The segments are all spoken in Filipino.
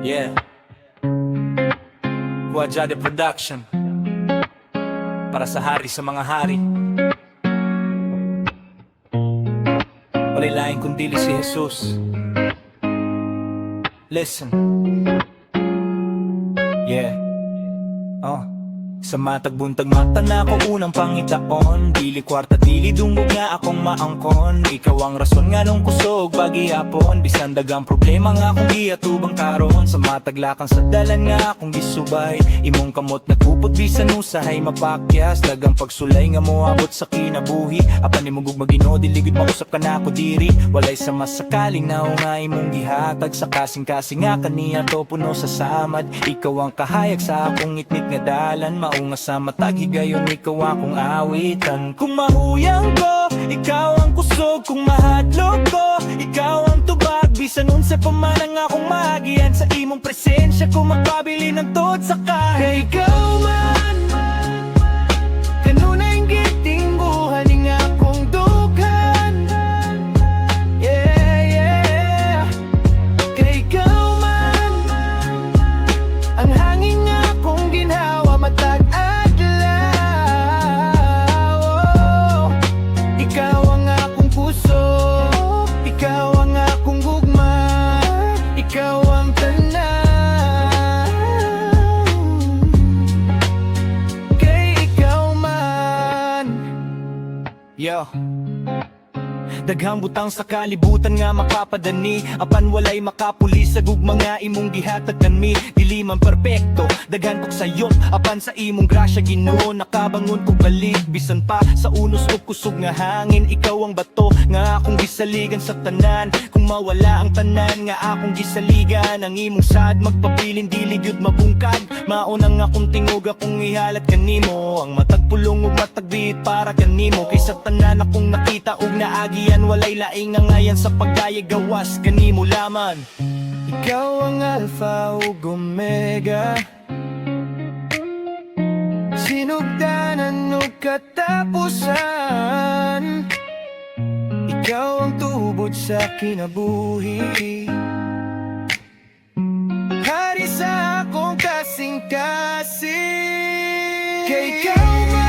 Yeah, Wajade Production. Para sa hari sa mga hari. Walay lain kundili si Jesus. Listen. Yeah. Sa matag buntag mata na ako unang pangitaon. Dili kwarta dili dungog nga akong maangkon. Ikaw ang rason nga nung kusog bagi hapon. Bisan dagang problema nga akong giatubang karon. Sa mataglakan sa dalan nga akong gisubay. Imong kamot nagpupot bisan usahay mapakyas. Dagang pagsulay nga mo abot sa kinabuhi. Apan nimugog magino diligid mausap ka na ako diri. Walay sa masakaling na nga imong gihatag. Sa kasing-kasing nga kaniya to puno sa samad. Ikaw ang kahayag sa akong ngitngit nga dalan. Nga sa matag higayon ikaw akong awitan. Kung mahuyang ko, ikaw ang kusog. Kung mahadlok ko, ikaw ang tubag. Bisan unsa pa man ang akong magian. Sa imong presensya ko magpabili ng tod sa kay. Kay ikaw man kanunay giting buhay nga akong dughan. Yeah, yeah. Kay ikaw man ang hangin nga akong ginhawa matag. Yo, daghang butang sa kalibutan nga makapadani. Apan walay makapuli sa gugma nga imong gihatag kanmi. Dili man perpekto, daghan kog sayop. Apan sa imong grasya Ginoo nakabangon kog balik. Bisan pa sa unos o kusog nga hangin. Ikaw ang bato nga akong gisaligan sa tanan. Kung mawala ang tanan nga akong gisaligan. Ang imong sad magpabilin dili gyud mabungkag. Maunang akong tingog akong ihalat kanimo. Ang matag pulong ug matagbit para kanimo. Kaysa tanan akong nakita ug naagian. Walay laing nga ngayan sa pagdayag gawas kanimo laman. Ikaw ang alpha ug omega, sinugdanan ug katapusan. Ikaw ang tubod sa kinabuhi, hari sa akong kasing-kasing. Kay ikaw man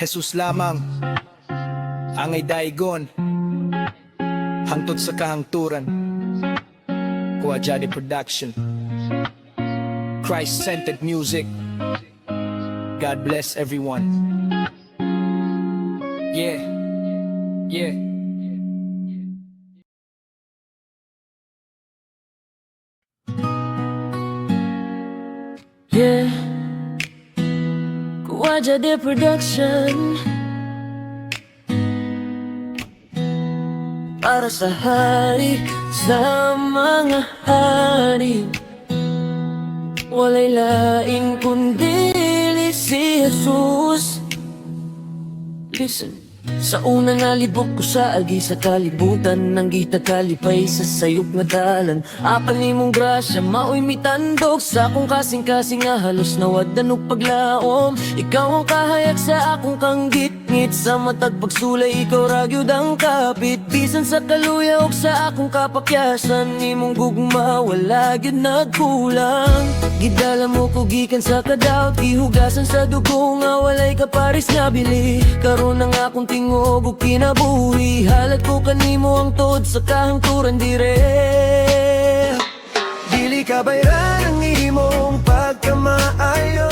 Jesus lamang ang ay daigon hangtod sa kahangturan. Wajade Production, Christ-centered music. God bless everyone. Yeah, yeah. Yeah, Wajade Production. Para sa hari sa mga hari. Walay lain kundi si Jesus. Listen. Sa unang alibok ko sa agi sa kalibutan, nang gitakalipay sa sayop nga dalan. Apan nimong grasya maoy mitandog sa akong kasing-kasing nga halos nawadan og paglaom. Ikaw ang kahayag sa akong kanggit-ngit, sa matag pagsulay ikaw ragyod ang kapit. Bisan sa kaluya og sa akong kapakyasan, nimong gugma wala gyud nagkulang. Gidala mo ko gikan sa kadaot, ihugasan sa dugo nga walay kaparis nga bili. Karon ang akong tingog ug kinabuhi, halat ko kanimo ang tod sa kahangturan dire. Dili ka bayran ang imong pagkamaayo,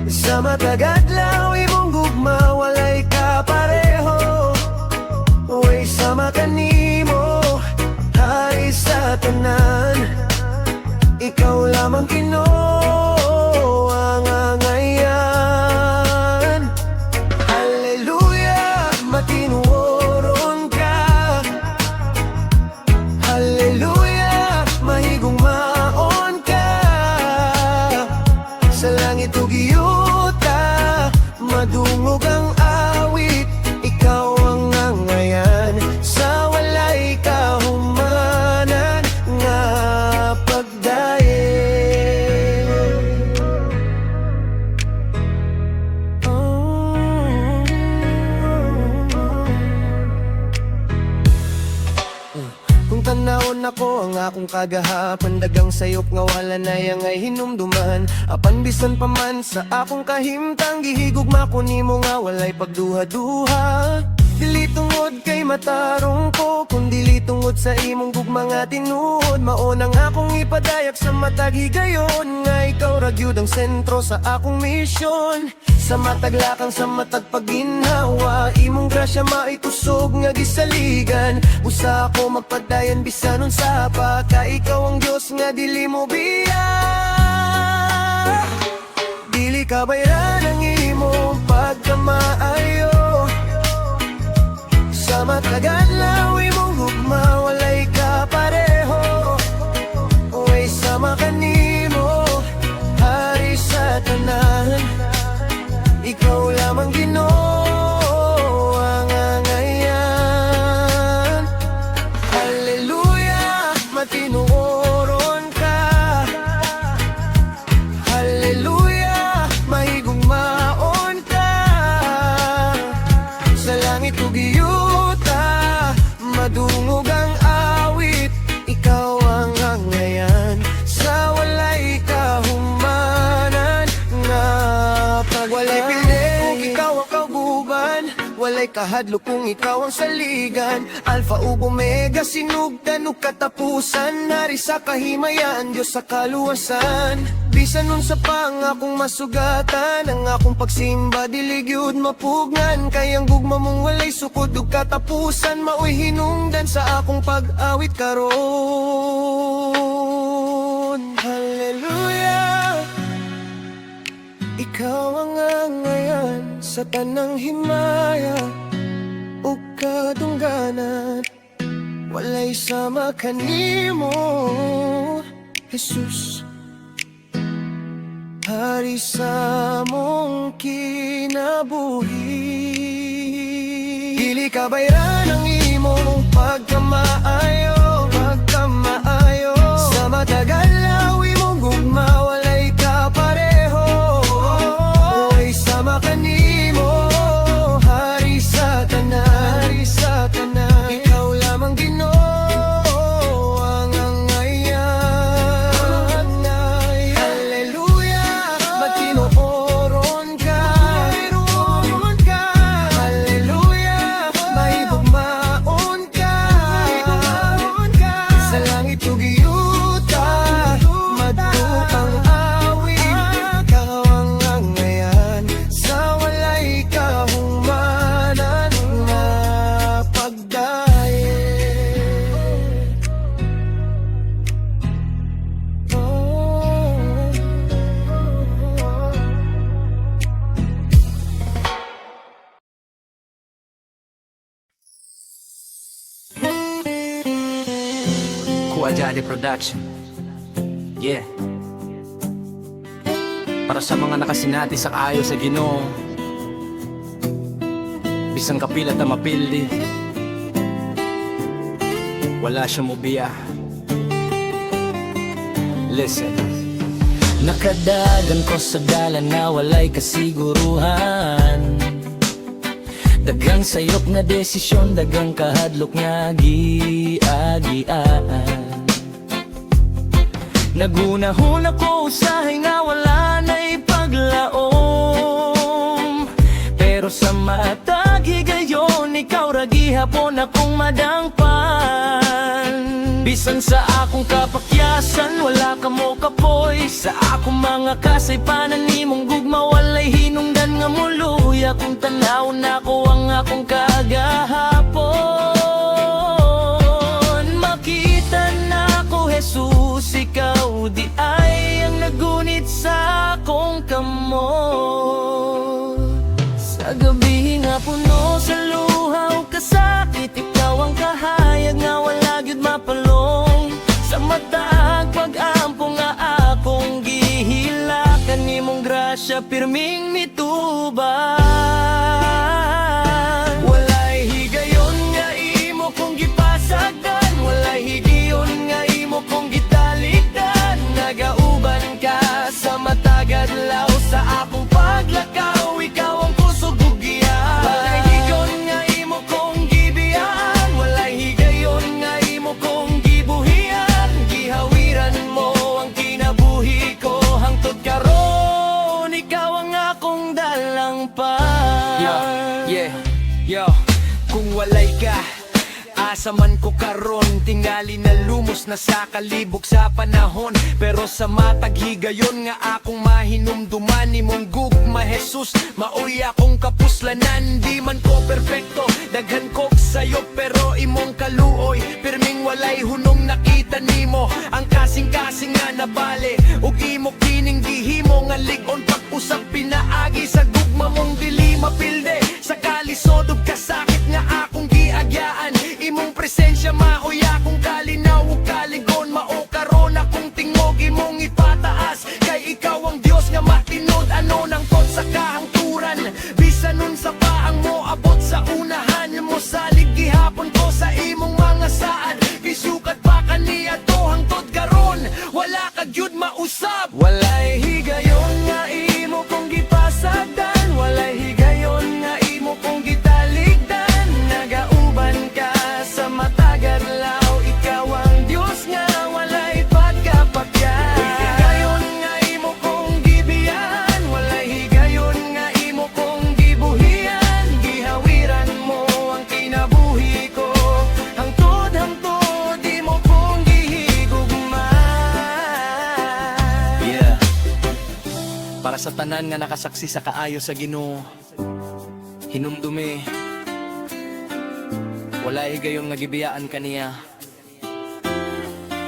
sa matagadlaw imong gugma walay kapareho. Way sama kanimo hari sa tanan, ikaw lamang Ginoo ang angayan. Hallelujah, matinuoron ka, man ako ang akong kagahapan. Dagang sayop nga wala na yang ay hinumduman. Apan bisan pa man sa akong kahimtang, gihigugma ko nimo nga walay pagduha-duha. Dili tungod kay matarong ko, kundi tungod sa imong gugma nga tinuod. Maunang akong ipadayak sa matag higayon, nga ikaw ra gyud ang sentro sa akong misyon. Sa mataglakang sa matag pagginhawa, imong grasya maitusog nga gisaligan. Usa ako magpadayan bisan unsa pa, ka ikaw ang Dios nga dili mo biya. Dili ka bayran ang imong pagkamaayo. Sa matagal lawi mong hugma, walay ka pareho. Uway sama kanimo, hari sa tanan. Ikaw lamang Ginoo ang angayan. Hallelujah, matinuoron ka. Hallelujah, mahigugmaon ka. Sa langit ug iyuta, madungog ang awit. Ikaw ang angayan, sa walay kahumanan. Nga pag walay pilde, ikaw ang kauguban. Walay kahadlok kung ikaw ang saligan. Alpha ug Omega, sinugdan ug katapusan. Nari sa kahimayan, Diyos sa kaluwasan. Bisan nun sa pang akong masugatan, ang akong pagsimba dili gyud mapugnan. Kayang gugma mong walay sukod ug katapusan, maoy hinungdan sa akong pag-awit karon. Hallelujah, ikaw ang angayan sa tanang himaya ug kadungganan. Walay sama kanimo, Jesus. Hari sa mong kinabuhi. Dili ka bayran ang imong pagkamaayo, pagkamaayo. Sa matagal lawi mong gugma, walay ka pareho. Uway sama kanimo, hari sa tanan, hari sa tanan. Ikaw lamang Ginoo ang angayan. Hallelujah, matinuoron ka. Hallelujah, mahigugmaon ka. Sa langit ug iyuta, madukang awit. Ikaw ang angayan, sa walay kahumanan. Nga pagdayen, Kuwajali Production. Yeah. Para sa mga nakasinati sa kayo sa Ginoo, bisang kapilat na mapildi, wala siyang mubiya. Listen. Nakadagan ko sa dalan nga walay kasiguruhan. Dagang sayop nga desisyon, dagang kahadlok nga giagian. Nagunahon ako usahay nga wala na'y paglaom. Pero sa matag higayon, ikaw ra gihapon akong madangpan. Bisan sa akong kapakyasan, wala ka mo kapoy. Sa akong mga kasaypanan, nimong gugma walay hinungdan nga muluya. Kung tanaw na ko ang akong kagahapon, makita na ko Jesus, ikaw di ay ang nagunit sa akong kamot. Sa gabi nga puno sa luhaw kasakit, ikaw ang kahayag nga wala gyud mapalong. Sa mataag pag-ampo nga akong gihilakan, nimong grasya pirming mituban. Walay higayon nga imo kong gipasagdan, walay higayon nga imo kong gitalikdan. Nagauban ka sa matagad law, sa akong paglakaw, ikaw ang kusog ug giyan. Walay higayon nga imo kong gibiyan, walay higayon nga imo kong gibuhi. Yo, kung walay ka, asa man ko karon, tingali na lumos na sa kalibog sa panahon. Pero sa matag higayon nga akong mahinumduman, imong gugma Jesus, maoy akong kapuslanan. Di man ko perfecto, daghan ko sayo, pero imong kaluoy, pirming walay hunong nakita nimo. Ang kasing-kasing nga nabali, ug imo kining gihimo nga ligon pag-usap pinaagi sa gugma mong dili mapilde. Sa kalisod ug kasakit nga akong giagyaan, imong presensya maoy akong kalinaw ug kaligon. Mao karon akong tingog imong ipataas, kay ikaw ang Dios nga matinod. Ano nang tot sa kahangturan, bisan nun sa paang mo abot sa unahan mo. Salig gihapon ko sa imong mga saad, gisukat pa kaniya to hangtod karon, wala ka gyud mausab. Walay higayon nga imo kong gipasagdan, walay higayon nga imo kong gitaligdan. Nagauban ka sa matag adlaw, ikaw ang Dios nga walay pagkapakyan. Higayon nga imo kong gibiyan, walay higayon nga imo kong gibuhian. Gihawiran mo ang kinabuhi ko, hangtod imo kong gihigugma. Yeah. Para sa tanan nga nakasaksi sa kaayo sa Ginoo, hinumdumi, wala higayon nga gibiyaan kaniya,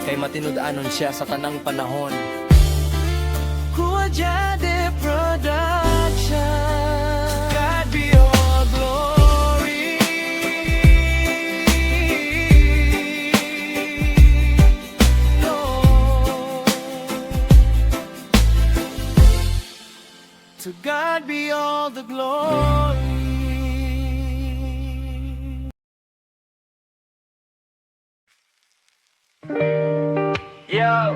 kay matinud-anon siya sa tanang panahon. Kuwajade Production, God be all glory. Lord, to God be all the glory. Yo,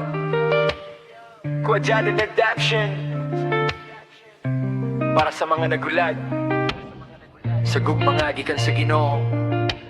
Kuwajade Production, para sa mga nagulag sa gugma nga gikan sa Ginoo.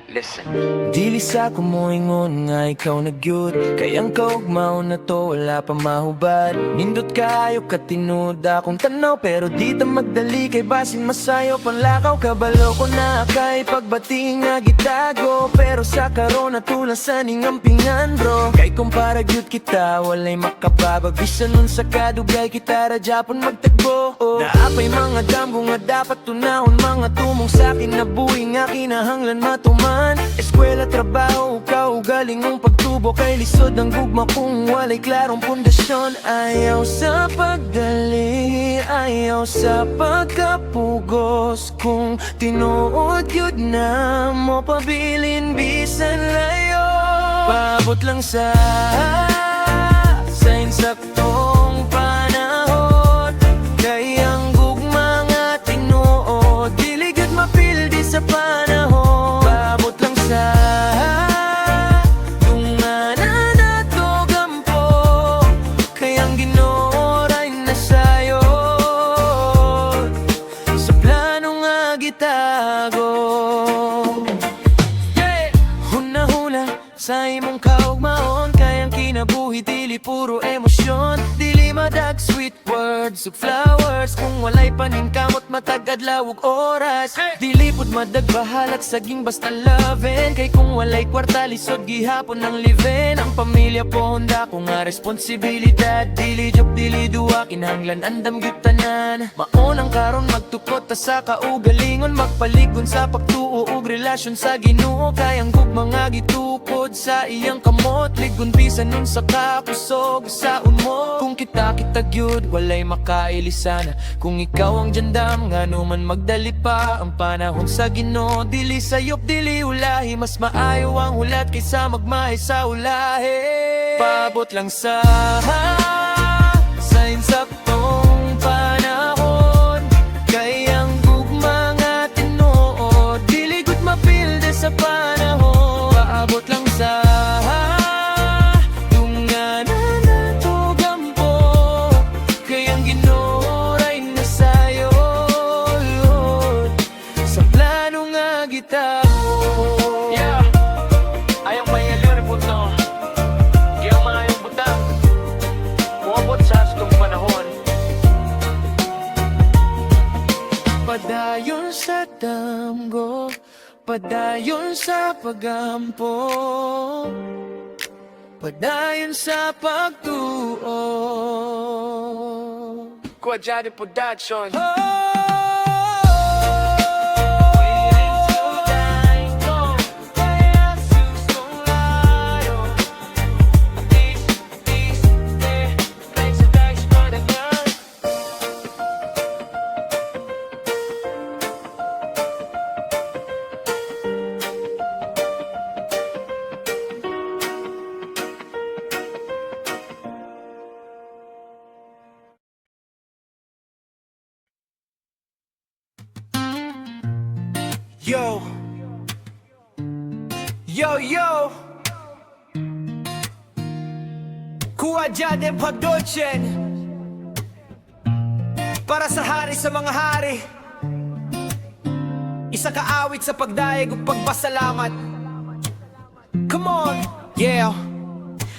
Listen. Dili sa kumoingon nga ikaw nagyud, kay ang kaugmaw na to wala pa mahubad. Nindot kayo katinud akong tanaw, pero di ta magdali kay basin masayo panlakaw. Kabalo ko na kay pagbati nga gitago, pero sa karon natulasan ning ampingan bro. Kay kumpara gyud kita walay makababa, bisan nun sa kadugay kita ra Japon magtagbo. Naapay mga damgo nga dapat tunahon, mga tumong sakin na buhi nga kinahanglan matuman. Eskwela, trabaho, kaugaling mong pagtubo, kay lisod ang gugma kung walay klarong pundasyon. Ayaw sa pagdali, ayaw sa pagkapugos, kung tinuod yun na mo pabilin bisan layo. Paabot lang sa insaktong panahon, kay ang gugma nga tinuod dili gyud mapildi sa panahon. Tunganan ato gampo, kay ang Ginoo ray nasayo sa plano nga gitago. Huna-huna sa imong kaugmaon, kay ang kinabuhi dili puro emosyon. Dili madag sweet words ug flowers, kung walay paningkamot matag adlaw ug oras. Dili pud madag bahalat saging basta lovin', kay kung walay kwarta lisod gihapon ang livin'. Ang pamilya po honda ko nga responsibilidad, dili joke dili duwa kinahanglan andam gyud tanan. Maunang karon magtukot ta sa kaugalingon, magpaligon sa pagtuo ug relasyon sa Ginoo. Kay ang gugma nga gitukod sa iyang kamot, ligon bisan nun sa kakusog sa mo. Kung kita gyud walay makailisana, kung ikaw ang jandam nga numan magdali pa ang panahon sa Ginoo. Dili sayop dili ulahi, mas maayo ang hulat kaysa magmahay sa ulahi. Paabot lang sa insaktong panahon, kay ang gugma nga tinuod dili gud mapilde sa panahon. Paabot lang sa yeah. Ayong mayaliri po to, kaya mga yung butang umabot sa astong panahon. Padayon sa damgo, Padayon sa pagampo, padayon sa pagtuo. Quadrado Production. Yo, yo, yo, Quadrado Production. Para sa hari sa mga hari, isa kaawit sa pagdaig ug pagpasalamat. Come on, Yeah.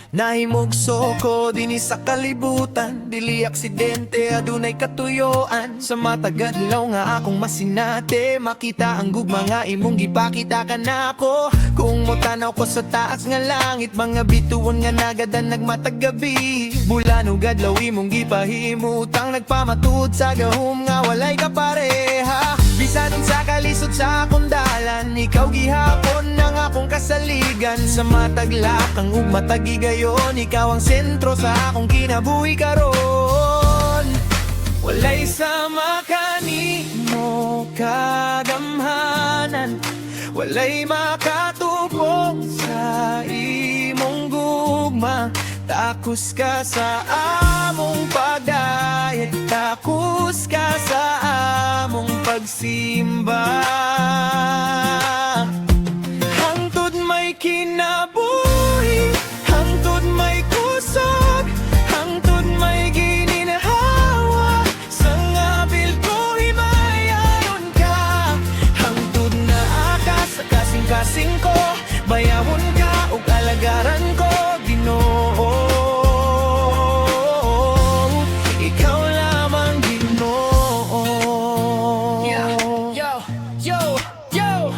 Nahimugso ko din sa kalibutan, dili aksidente adunay katuyoan. Sa matagadlaw nga akong masinate, makita ang gugma nga imong gipakita ka na ako. Kung motanaw ko sa taas nga langit, mga bituon nga nagadan nagmatag gabi. Bulan ug adlaw imong gipahimutang, nagpamatud sa gahom nga walay kapareha. Bisan sa kalisod sa akong dalan, ikaw gihapon ang akong kasaligan. Sa mataglakang ug matagigayon, ikaw ang sentro sa akong kinabuhi karon. Walay sama kanimo kagamhanan, walay makatubong sa imong gugma. Takus ka sa among pagdayeg, takus ka sa among pagsimba. Hangtod may kinabuhi, hangtod may kusog, hangtod may gininhawa. Sa ngabil ko himayayon ka, hangtod na aka sa kasing-kasing ko. Bayawon ka ug alagaran ko, Ginoo. Ikaw lamang, Ginoo. Yo, yo, yo.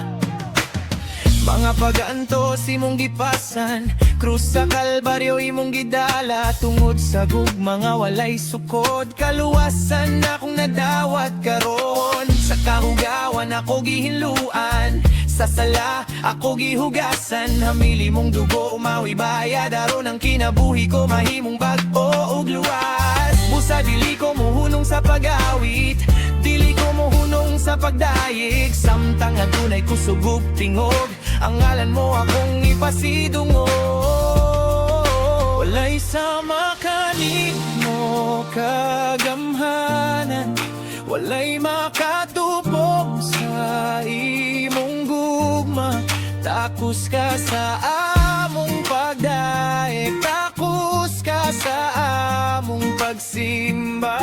Mga pag-aantos imong gipasan, krus sa kalbaryo imong gidala. Tungod sa gugma nga walay sukod, kaluwasan akong nadawat karon. Sa kahugawan ako gihinluan, sa sala ako gihugasan. Hamili mong dugo umawi bayad, aron ang kinabuhi ko mahimong bag-o ug luwas. Busa dili ko muhunong sa pag-awit, dili ko muhunong sa pagdayeg. Samtang adunay kusugog tingog, ang ngalan mo akong ipasidungog. Walay sama kanimo kagamhanan, walay makatubog sa imong gugma. Takus ka sa among pagdaig, takus ka sa among pagsimba.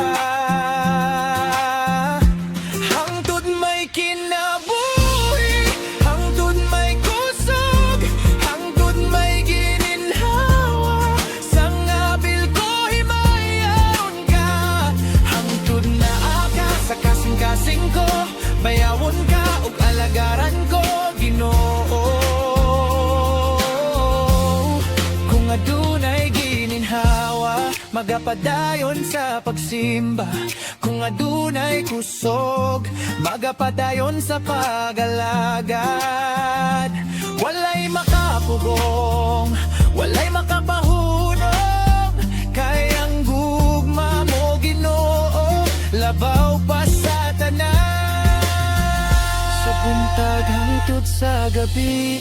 Hangtod may kinabuhi, hangtod may kusog, hangtod may gininhawa. Sa ngabil ko himayaon ka, hangtod na aka sa kasing-kasing ko. Bayawon ka ug alagaran ko, Ginoo. Kung adunay gininhawa, magapadayon sa pagsimba. Kung adunay kusog, magapadayon sa pag-alagad. Walay makapugong, walay makapahunong, kay ang gugma mo, Ginoo, labaw pa sa tanan. Sa buntag hangtod sa gabi,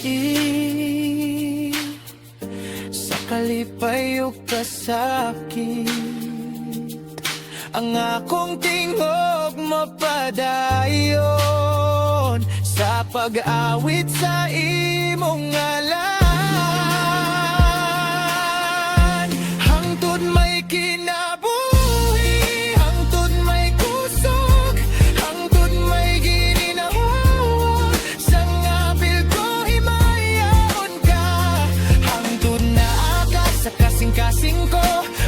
sa kalipay ug kasakit, ang akong tingog mapadayon sa pag-awit sa imong ngalan. Hangtod may kinabuhi, hangtod may kusog, hangtod may gininhawa. Sa ngabil ko himayaon ka, hangtod na aka sa kasing-kasing ko.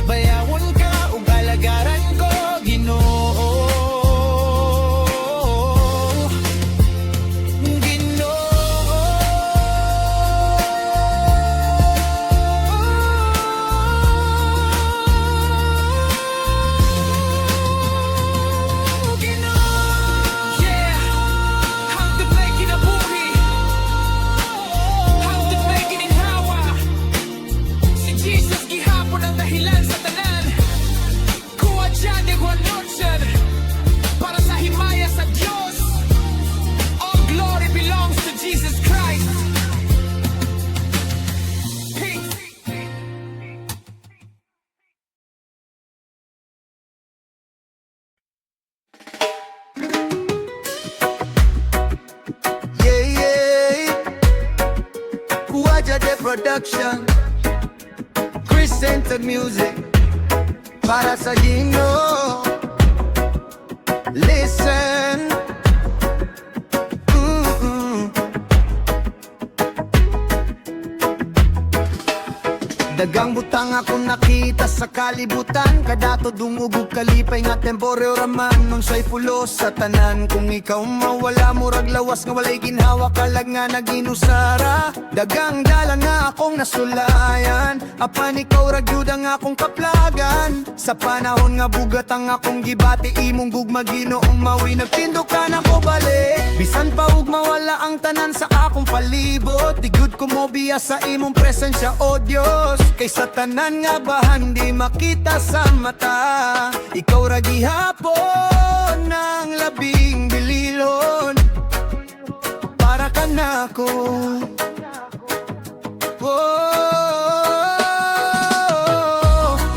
Bayawon ka ug alagaran ko, Ginoo. Ginoo. Jade Production, Chris Centered Music, para sa Gino. Listen. Dagang butang akong nakita sa kalibutan, kadato dumugog kalipay nga temporeo raman. Nung siya'y pulos sa tanan, kung ikaw mawala murag lawas nga walay ginhawa, kalag nga naginusara. Dagang dala nga akong nasulayan, apan ikaw ragyud ang akong kaplagan. Sa panahon nga bugat ang akong gibati, imong gugma Ginoong mawi, nagtindukan ako balik. Bisan pa ug mawala ang tanan sa akong palibot, di good ko mo biya sa imong presensya, o Dios. Kaysa tanan nga bahan di makita sa mata, ikaw ra gihapon ng labing bililon, para ka nako.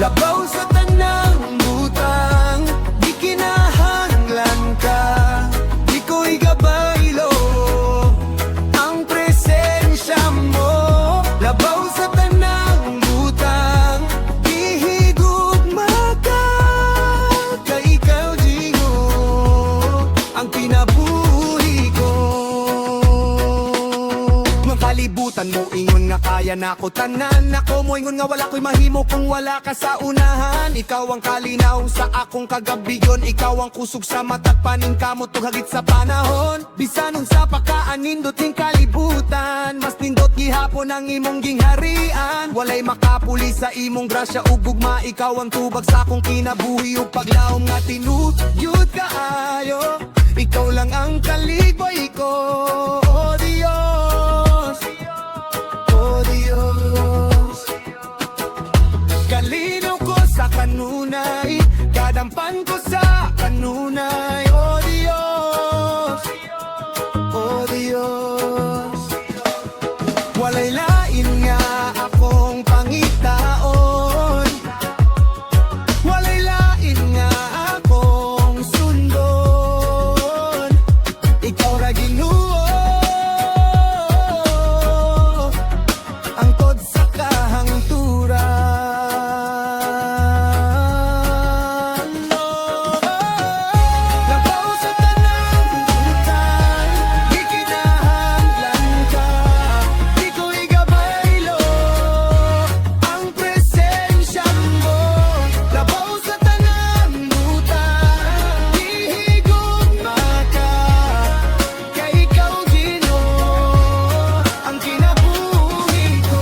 Labaw sa tanang butang, di kinahanglan ka, di ko igabaylo ang presensya mo. Labaw sa tanang butang, di higugma ka, kay ikaw Ginoo ang kinabuhi ko. Mga kalibutan mo ingon nga kaya na ko tanan, ako mo ingon nga wala ko'y mahimo kung wala ka sa unahan. Ikaw ang kalinaw sa akong kagabiyon, ikaw ang kusog sa mata't paning kamot tug hagit sa panahon. Bisan unsa pa ka anindot ning kalibutan, mas nindot gihapon ang imong gingharian. Walay makapuli sa imong grasya ug gugma, ikaw ang tubag sa akong kinabuhi ug paglaom nga tinuyod kaayo. Ikaw lang ang kaligway ko, oh Dios, oh Dios. Kalinaw ko sa kanunay, kadampan ko sa kanunay, oh Dios, oh Dios. Walay lain nga akong pangitaon, walay lain nga akong sundon, ikaw ra Ginoo ang tod sa kahangturan. Labaw sa tanang butang, di kinahanglan ka, di ko igabaylo ang presensya mo. Labaw sa tanang butang, di higugma ka, kay ikaw Ginoo ang kinabuhi ko.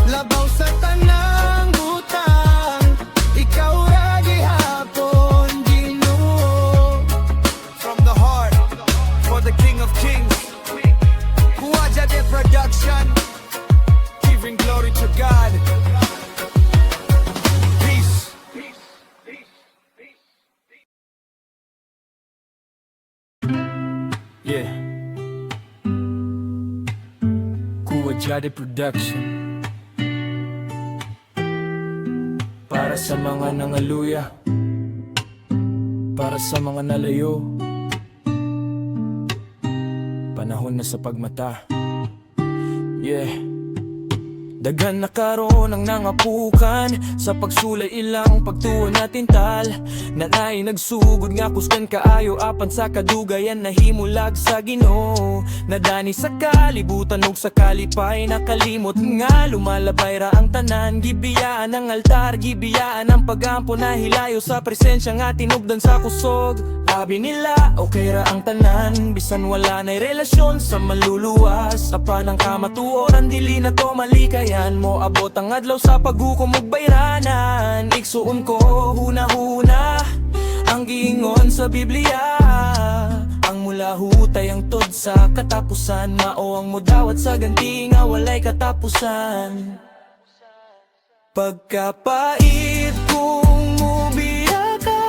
Labaw sa tanang butang, ikaw ra gihapon Ginoo. From the heart, for the King of Kings, Kuha Jade Production, giving glory to God. Peace. Yeah. Kuha Jade Production, para sa mga nangaluya, para sa mga nalayo, panahon na sa pagmata. Yeah. Dagan na karon ang nangapukan, sa pagsulay ilang pagtuon natin tal. Nanay nagsugod nga kuskan kaayo, apan sa kadugayan nahimulag sa Ginoo. Nadani sa kalibutan ug sa kalipay, nakalimot nga lumalabay ra ang tanan. Gibiyaan ang altar, gibiyaan ang pagampo, na hilayo sa presensya nga tinubdan sa kusog. Sabi nila okay ra ang tanan, bisan wala na'y relasyon sa maluluwas. Apan ang kamatuoran dili na to malikayan, mo abot ang adlaw sa paghukom ug bayranan. Igsuon ko huna-huna ang giingon sa Biblia, ang mula hutay ang tod sa katapusan, mao ang mudawat sa ganti nga walay katapusan. Pagkapait kung mubiya ka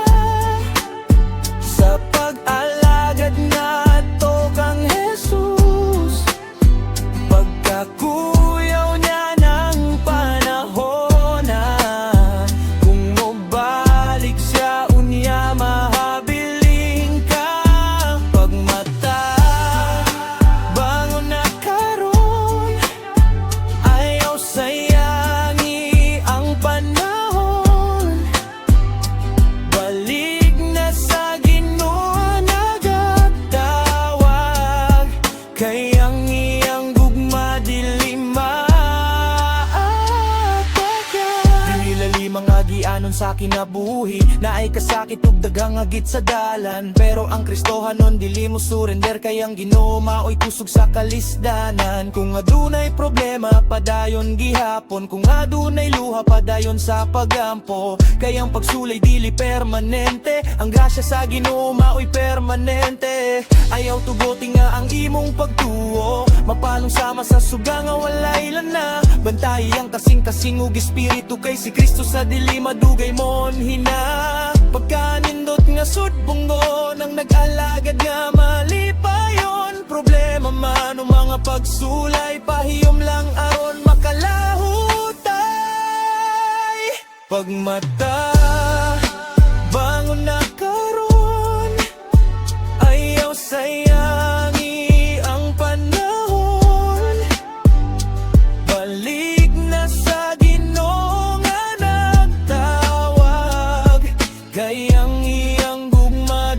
sa pag-alagad nato kang Jesus, pagkakuyaw niya ng panahon na, kung mabalik siya unya mahabiling ka. Pagmata sa kinabuhi na ay kasakit ug dagang agit sa dalan. Pero ang Kristohanon dili mo surrender, kayang Ginoo maoy kusog sa kalisdanan. Kung adunay problema padayon gihapon, kung adunay luha padayon sa pagampo. Kayang pagsulay dili permanente, ang grasya sa Ginoo maoy permanente. Ayaw tugoti nga ang imong pagtuo, mapalong sama sa suga nga walay lana. Bantayi ang kasing-kasing ug espiritu, kay si Kristo sa dili madugay mon hina. Pagkanindot nga sudbunggo nang nag-alagad nga malipayon. Problema man o mga pagsulay, pahiyom lang aron makalahutay. Pagmata, bangon na karon, ayaw sayangi ang panahon. Balik na sa Ginoo nga nagtawag, gayang iyang gugma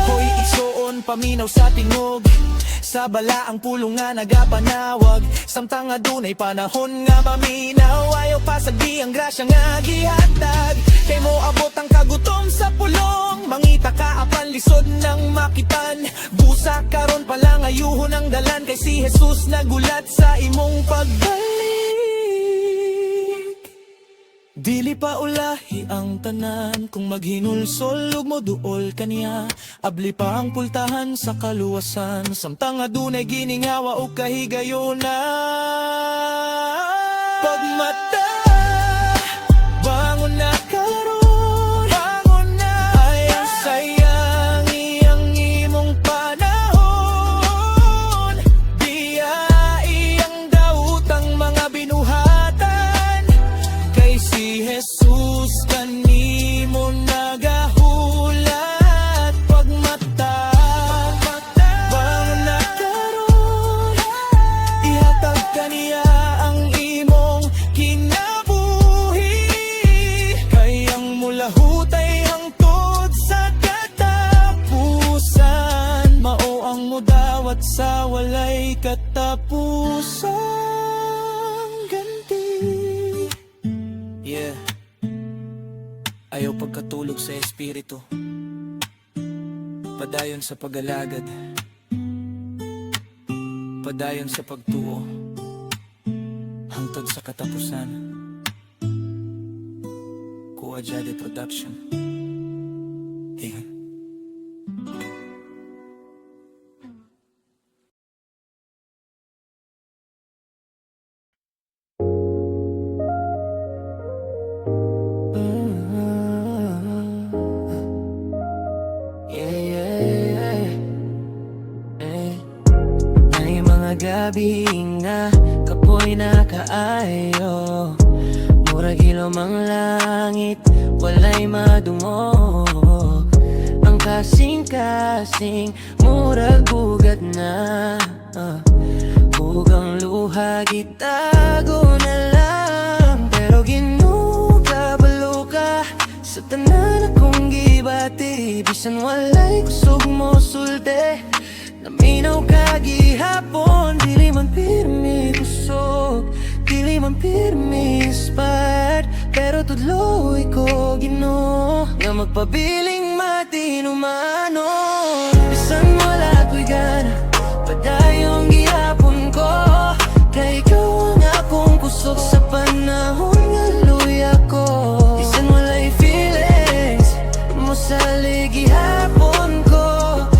Hoy igsoon paminaw sa tingog, sa bala ang pulong nga nagapanawag. Samtang adunay panahon nga maminaw, ayaw pasagdi ang grasya nga gihatag. Kay mo abot ang kagutom sa pulong, mangita ka apan lisod ng makitan. Busa karon pa lang ayuhon ang dalan, kay si Jesus nagulat sa imong pagbalik. Dili pa ulahi ang tanan, kung maghinulsol ug mo duol kaniya. Abli pa ang pultahan sa kaluwasan, samtang adunay giningawa o kahigayonan. Pagmata, bangon na karon, bangon na. Ayaw sayangi ang imong panahon, biyai ang daotang mga binuhatan. Kay si Jesus kanimo nagahulat. Pagmata, bangon na karon, ihatag kaniya ang imong kinabuhi. Kayang mulahutay hangtod sa katapusan, mao ang mudawat sa walay katapusang ganti. Yeah. Ayaw pagkatulog sa espiritu, padayon sa pag-alagad, padayon sa pagtuo, hangtod sa katapusan. Kuha Jade Production. Yeah. Ay mga gabi nga kapoy na kaayo, murag ilom ang langit, walay madungog. Ang kasing-kasing murag bugat na, hugang luha gitago na lang. Pero ginugabalo ka sa tanan akong gibati, bisan walay kusog mo sulti. Naminaw ka gihapon, dili man pirmi kusog, dili man pirmi inspired. Pero tudloy ko Ginoo nga magpabiling matinumanon. Bisan wala ko'y gana, padayong gihapon ko. Kay ikaw ang akong kusog sa panahon nga luya ko. Bisan walay feelings, mosalig gihapon ko.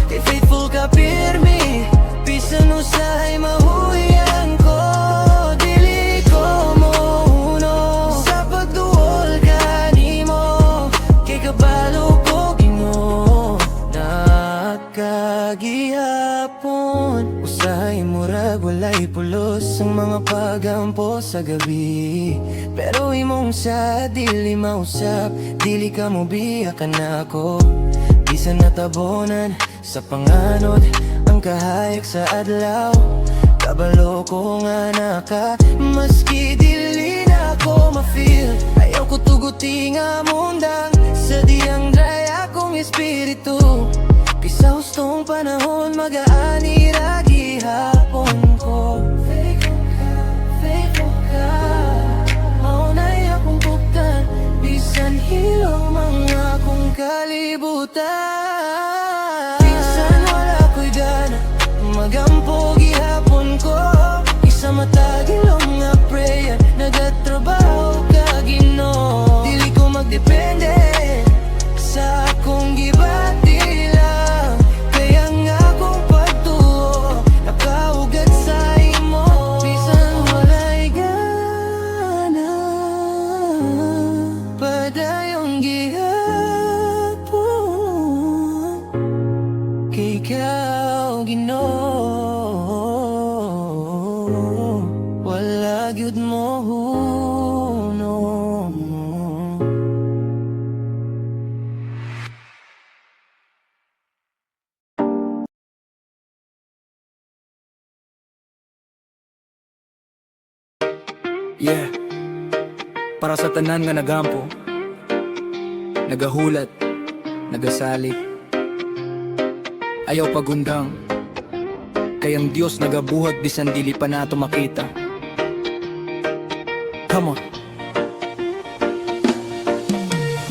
Kay faithful ka pirmi, bisan usahay mahuyan ko. Dili ko mauno sa pagduol kanimo, kay kabalo ko Ginoo nakagihapon. Usahay murag walay pulos ang mga pagampo sa gabi, pero imong sa dili mausap, dili ka mo biyakan ako. Bisan natabonan sa panganod ang kahayag sa adlaw, kabalo ko nga naka, maski dili na ako ma-feel. Ayaw ko tuguti nga mundang sa diyang dry akong espiritu. Kaysa hustong panahon mag-aani ragi hapon ko. Faithful ka, faithful ka. yuta. Minsan wala ko'y gana magampo gihapon ko. Isa matagilong nga prayer, nagatrabaho ka Ginoo. Dili ko magdepende sa akong gibati lang. Kaya nga akong pagtuo nakaugat sa imo. Bisan wala'y gana padayong gihapon kay ikaw Ginoo. Wala gyud mo huno. Yeah, para sa tanan nga nagampo, nagahulat, nagasali, ayaw pagundang, kayang Diyos nagabuhat bisan dili pa nato makita. Come on.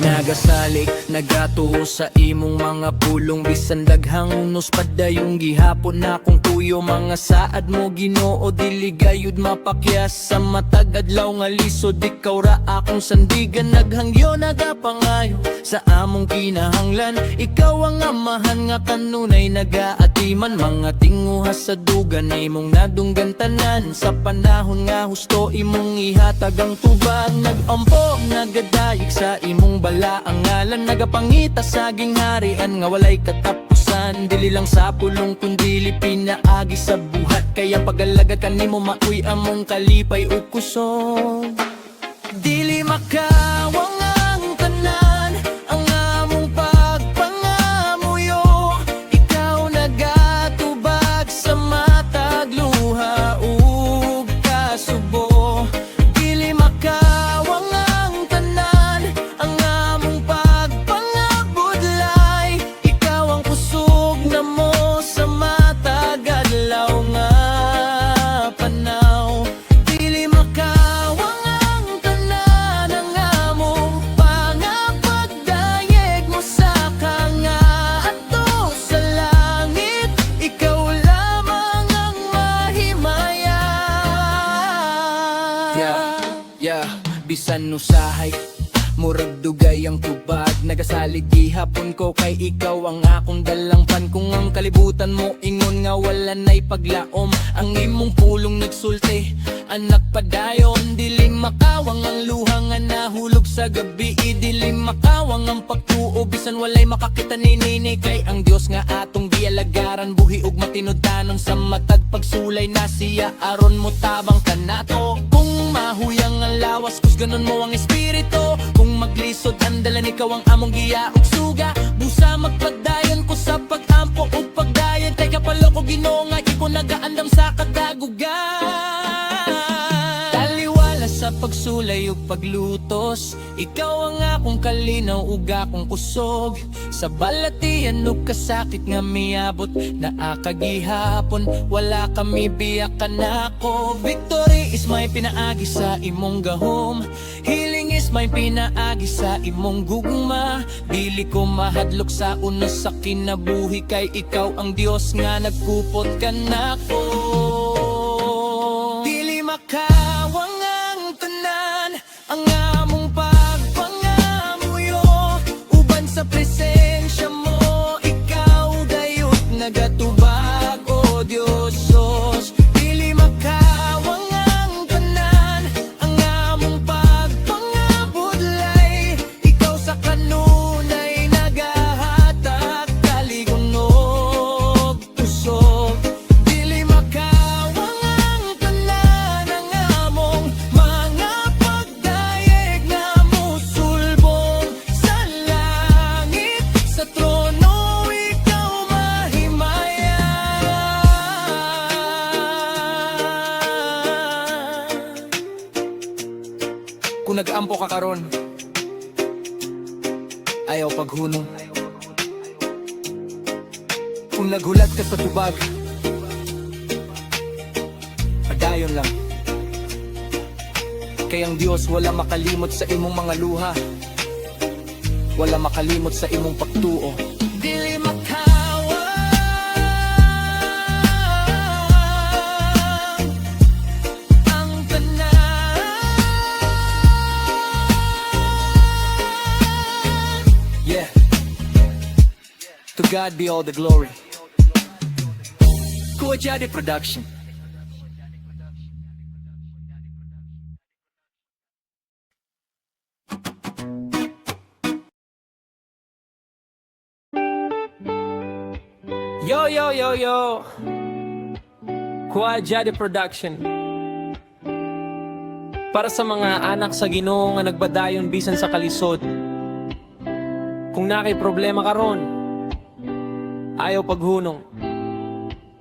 Nagasalik, nagatuo sa imong mga pulong. Bisan daghang unos padayong gihapon na kung tuyo. Mga saad mo Ginoo, dili gayud mapakyas. Sa matag adlaw nga lisod, ikaw ra akong sandigan. Naghangyo nagapangayo sa among kinahanglan. Ikaw ang amahan nga kanunay nagaatiman. Mga tinguha sa dugan na imong nadunggan tanan. Sa panahon nga husto imong ihatag ang tubag. Nagampo, nagadayig sa imong bala ang ngalan. Nagapangita sa gingharian nga walay katapusan. Dili lang sa pulong kundi pinaagi sa buhat. Kaya pag-alagad ka nimo mauy among kalipay o kusog. Dili makawang ang tanan ang among pagpangamuyo. Ikaw nagatubag sa matag luha ug kasubo. Dili makawang ang tanan ang among pagpangabudlay. Ikaw ang kusog na mo sa matag adlaw nga panaw. Dili makawang ang tanan ang among pangapagdayeg mo sa kangaadto sa langit. Ikaw lamang ang mahimaya. Yeah, bisan usahay murag dugay ang tubag. Nagasalig gihapon ko kay ikaw ang akong dalangpan. Kung ang kalibutan mo ingon nga wala na'y paglaom, ang imong pulong nagsulti anak padayon. Diling makawang ang luha nga nahulog sa gabi. Diling makawang ang pagtuo bisan walay makakita ni nini. Kay ang Dios nga atong gialagaran, buhi ug matinuddanon sa matag pagsulay na siya aron mo tabang kanato. Kung mahuyang ang lawas kus ganon mo ang espiritu. Kung maglisod ang dalan ikaw ang among giya ug suga. Busa magpadayon ko sa pagampo ug pagdayon. Kay kapalo ko Ginoo nga iko nagaandam sa kadagugan. Taliwala sa pagsulay ug paglutos. Ikaw ang akong kalinaw ug akong kusog. Sa balatian ug kasakit nga miabot na akagihapon. Wala kami biyakan ako. Victory is may pinaagi sa imong gahom. Healing is may pinaagi sa imong gugma. Dili ko mahadlok sa unos sa kinabuhi. Kay ikaw ang Dios nga nagkupot ka nako. Dili makawang ang tanan ang among pagpangamuyo. Uban sa presensya mo ikaw dayot nagatubag o Diyos. Dili makawang ang tanan ang among pagpangabudlay. Ikaw sa kanunay nagahatag kaligonog pusog. Dili makawang ang tanan ang among mga pagdayeg na musulbong sa langit. Sa trono ikaw mahimaya. Kung nag-ampo ka karon, ayaw paghunong. Kung naghulat ka sa tubag, padayon lang. Kay ang Diyos wala makalimot sa imong mga luha. wala makalimot sa imong pagtuo. Dili makawang ang tanan. Yeah. To God be all the glory. Kuya Jade Production. Yo, yo, yo, yo! Kuya Jade Production. Para sa mga anak sa Ginoo nga nagbadayon bisan sa kalisod. Kung nakay problema karon, ayaw paghunong,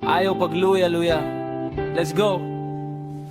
ayaw pagluya-luya. Let's go!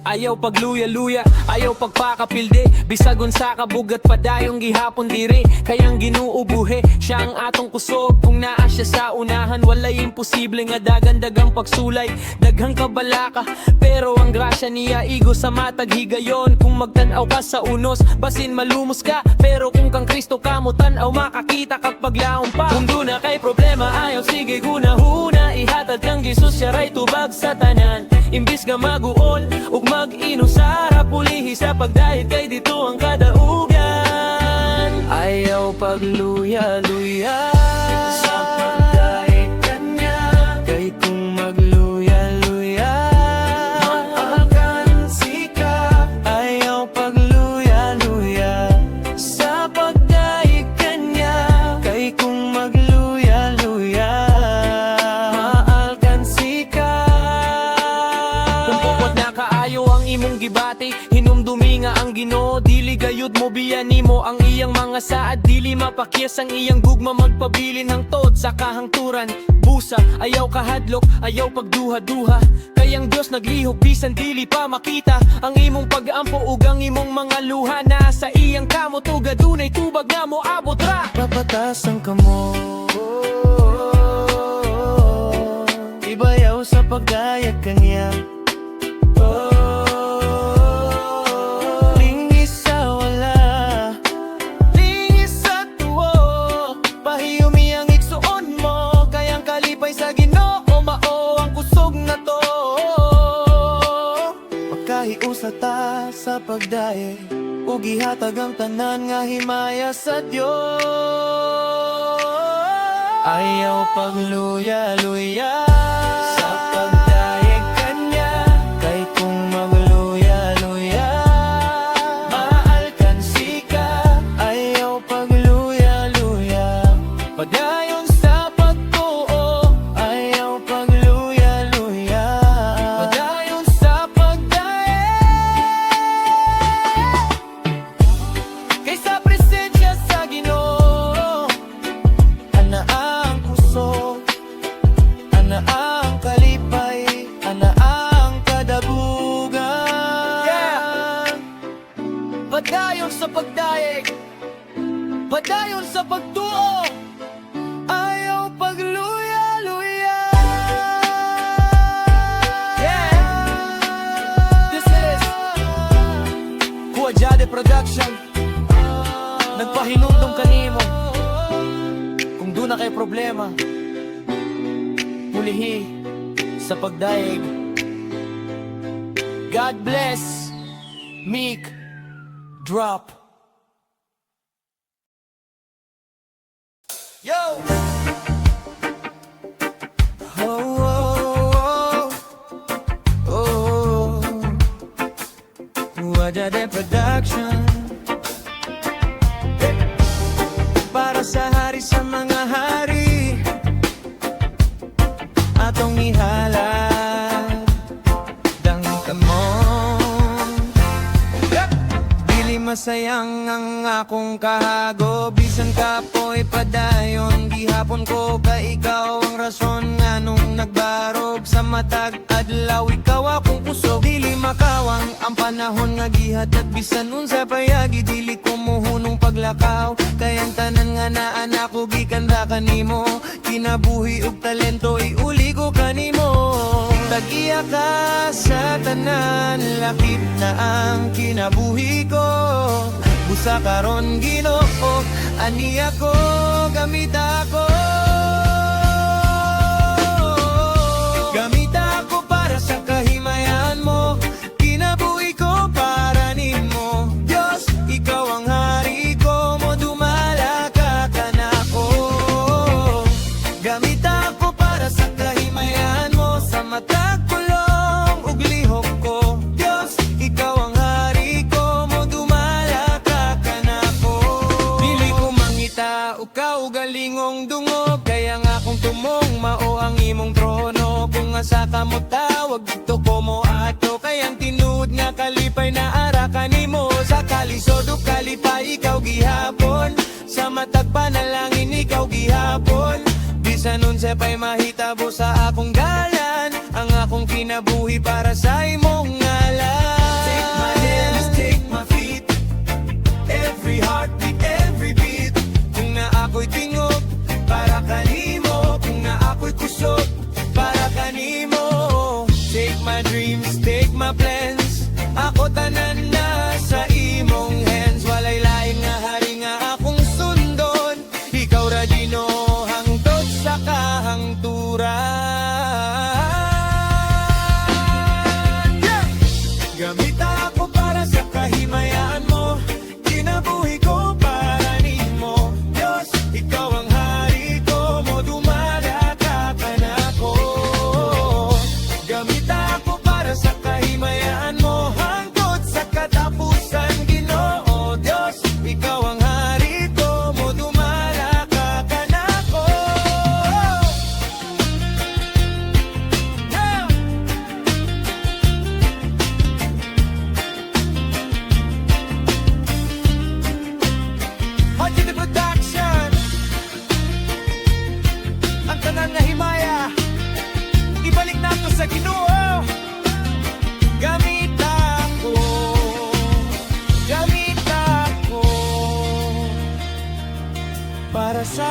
Ayaw pagluya-luya, ayaw pagpakapilde. Bisagon sa kabugat padayong gihapon dire. Kayang ginuubuhe, siya ang atong kusog. Kung naa siya sa unahan, walay imposible nga dagan-dagang pagsulay. Daghang kabalaka, pero ang grasya niya igo sa matag higayon. Kung magtanaw ka sa unos, basin malumos ka. Pero kung kang Kristo ka mo tanaw, makakita kag paglaom pa. Kung doon na kay problema, ayaw sige hunahuna. Ihatag kang Jesus, siya ray tubag sa tanan. Imbis nga maguol, ug mag-ino sa harap ulihi sa pagdahit kay dito ang kadaugan. Ayaw pagluya-luya sa pagdahit kanya. Kay kung magluya-luya, maalkansi ka. Ayaw pagluya-luya sa pagdahit kanya. Kay kung magluya-luya, maalkansi ka. Kung pupot na kaayo ang imong gibati, hinumdumi nga ang Ginoo, dili gayud mo biyani mo ang iyang mga saad. Dili mapakyas ang iyang gugma, magpabilin hang tod sa kahangturan. Busa, ayaw kahadlok, ayaw pagduha-duha. Kayang Diyos naglihok bisan dili pa makita ang imong pag-ampo ug ang imong mga luha. Na sa iyang kamot ug adunay tubag nga mo abot ra. Papatasan ka mo, ibayaw sa pagdayag kanya. Lingis sa wala, lingis sa tuwo. Pahiyumi ang igsuon mo, kayang kalipay sa Ginoo. Mao ang kusog na to. Magkahiusa ta sa pagdaye, ug ihatag ang tanan nga himaya sa Dios. Ayaw pagluya-luya sa pagdayeg kanya. Kay kung magluya-luya, maalkansi ka. Ayaw pagluya-luya, padayon sa pagtuo. Ayaw pagluya-luya, padayon sa pagdayeg. Kay sa presensya sa Ginoo, ana ang puso, ana ang kalipay, ana ang kadabugan. Padayon sa pagdayeg, padayon sa pagtuo. Ayaw pagluya-luya. This is Kuya Jade Production. Nagpahinumdum kanimo. Kung doon na kay problema, pulihi sa pagdaig. God bless. Meek Drop. Yo! Oh, oh, oh, oh. Kuya Jade Production. Para sa hari sa mga hari, atong ihalad dangkamon. Dili masayang ang akong kahago, bisan kapoy padayon. Gihapon ko ka ikaw ang rason nga nung nagbarog sa matag adlaw. Ikaw akong kusog, dili makawang ang panahon nga gihatag. Bisan unsa payagi dili ko muhunong paglakaw. Kayang tanan nga naa nako gikan ra kanimo, kinabuhi ug talento iuli ko kanimo. Tagiya ka sa tanan, lakip na ang kinabuhi ko. Busa karon Ginoo, ani ako, gamit ako. Gamit ako para sa kahimayan mo, kinabuhi ko para nimo. Diyos, ikaw ang hari ko, mo dumala ka kanako. Gamit ako para sa kahimayan mo, sa matag kulong ug lihok ko. Diyos, ikaw ang hari ko, mo dumala ka kanako. Dili ko mangita o kaugalingong dungog, kaya nga kung tumong mao ang imong trono. Kung asa ka mo tawag dito ko mo ato, kayang tinuod nga kalipay na ara kanimo. Sa kalisod o kalipay ikaw gihapon, sa matag panalangin ikaw gihapon. Bisan unsa pa'y mahitabo sa akong dalan, ang akong kinabuhi para sa imong ngalan. Take my hands, take my feet, every heartbeat, every beat. Kung na ako'y tingog, para kanimo. Kung na ako'y kusog, para kanimo. Take my dreams, take my plans, ako tanan na sa imong hands. Walay lain nga hari nga akong sundon, ikaw ra dino hangtod sa kahangturan. Yeah! Gamit ako para sa kahimayaan mo, kinabuhi ko para nimo. Diyos, ikaw ang hari ko, mo dumala ka kanako. Gamit ako para sa kahimayaan mo, hangtod sa katapusan Ginoo. Diyos, ikaw ang hari ko, mo dumala ka kanako. Yeah! Hot City Production, ang tanan nga himaya, ibalik nato sa Ginoo. Gamit ako para sa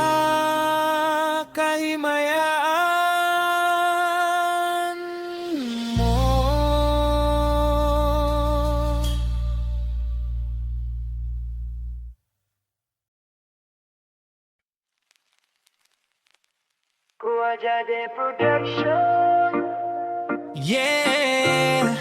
kahimayaan mo. Kuwajade Production. Yeah.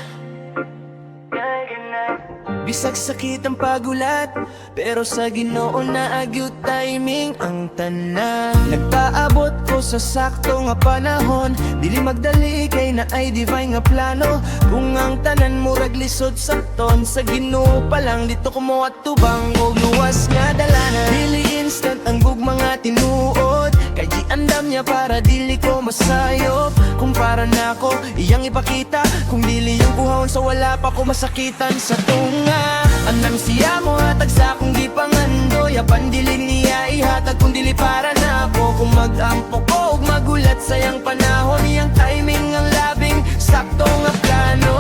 Bisag sakit ang pagulat, pero sa Ginoo na agyud timing ang tanan. Nagpaabot ko sa sakto nga panahon, dili magdali kay na ay divine nga plano. Kung ang tanan murag lisod sa ton, sa Ginoo pa lang dito ko mo at tubang og luwas nga dalanan. Dili instant ang gugma nga tinuod, kay di andam niya para dili ko masayop. Kung para nako iyang ipakita, kung dili yung buhaon sa wala pa ko masakitan sa tunga. Anang siya mo hatag sa akong gipangandoy, apan dili niya ihatag kung dili para nako. Kung mag-ampo ko ug magulat sayang panahon, iyang timing ang labing sakto nga plano.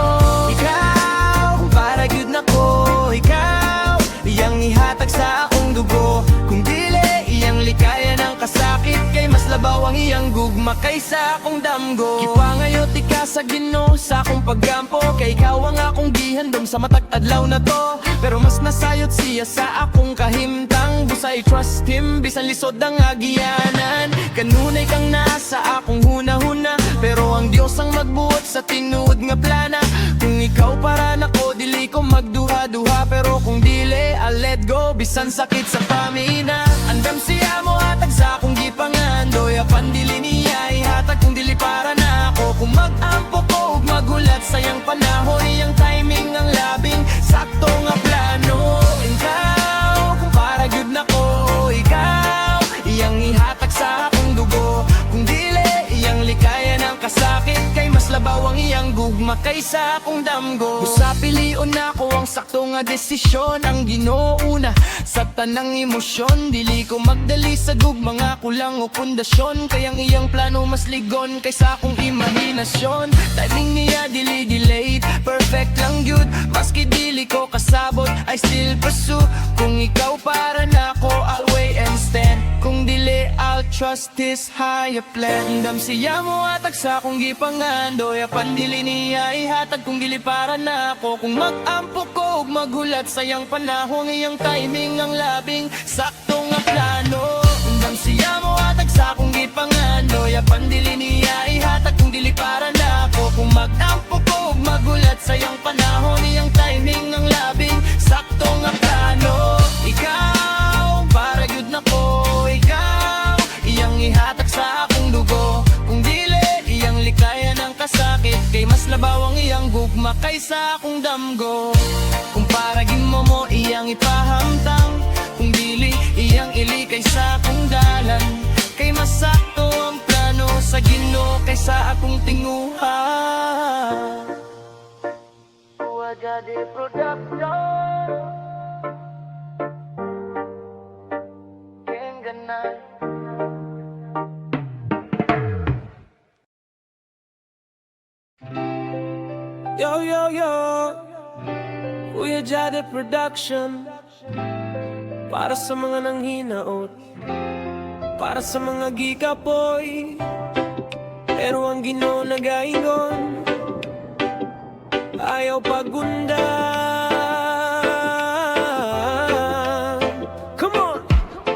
Ikaw kung para gyud nako, ikaw iyang ihatag sa akong dugo. Kung dili iyang likaya ng kasakit, kay mas labaw ang iyang gugma kaysa akong damgo. Kipangayot ika sa Ginoo sa akong paggampo, kay ikaw ang akong gihandom sa matag adlaw na to. Pero mas nasayot siya sa akong kahimtang, busay trust him bisan lisod ang agianan. Kanunay kang nasa akong huna-huna, pero ang Dios ang magbuot sa tinuod nga plana. Kung ikaw para nako dili ko magduha-duha, pero kung dili I'll let go bisan sakit sa pamina. Andam siya mo hatag sa akong gipangandoy, apan dili niya ihatag kung dili para nako. Kung mag-ampo ko ug magulat sayang panahon, iyang timing ang labing sakto nga plano. Ikaw kung para gyud nako, ikaw iyang ihatag sa akong dugo. Kung dili iyang likaya ng kasakit, kay mas labaw ang iyang gugma kaysa akong damgo. Usa pilion nako ang sakto nga desisyon, ang Ginoo una sa tanang emosyon. Dili ko magdali sa gugma nga kulang o pundasyon, kay ang iyang plano mas ligon kaysa akong imahinasyon. Timing niya dili delayed, perfect lang gyud. Maski dili ko kasabot, I still pursue. Kung ikaw para nako, I'll wait and stand. Kung dili, I'll trust is higher plan. Dam siya mo atag sa kong gipangando, ya pandili niya ihatag kong giliparan na ako. Kung mag-ampo ko ug maghulat sayang panahon, iyang timing ang labing sakto nga plano. Dam siya mo atag sa kong gipangando, ya pandili niya ihatag kong giliparan na ako. Kung mag-ampo ko ug maghulat sayang panahon, iyang timing ang labing sakto nga plano. Ikaw, para gyud na ko, ikaw iyang ihatag sa akong dugo. Kung dili, iyang likayan ang kasakit, kay mas labaw ang iyang gugma kaysa akong damgo. Kung paragin mo mo, iyang ipahamtang. Kung dili, iyang ilikay sa akong dalan, kay mas sakto ang plano sa Ginoo kaysa akong tinguha. Wagadi Production, Kenganan. Yo, yo, yo, Kuya Jade Production. Para sa mga nanghinaot, para sa mga gikapoy, pero ang Ginoo nagaingon, ayaw pagundan. Come on!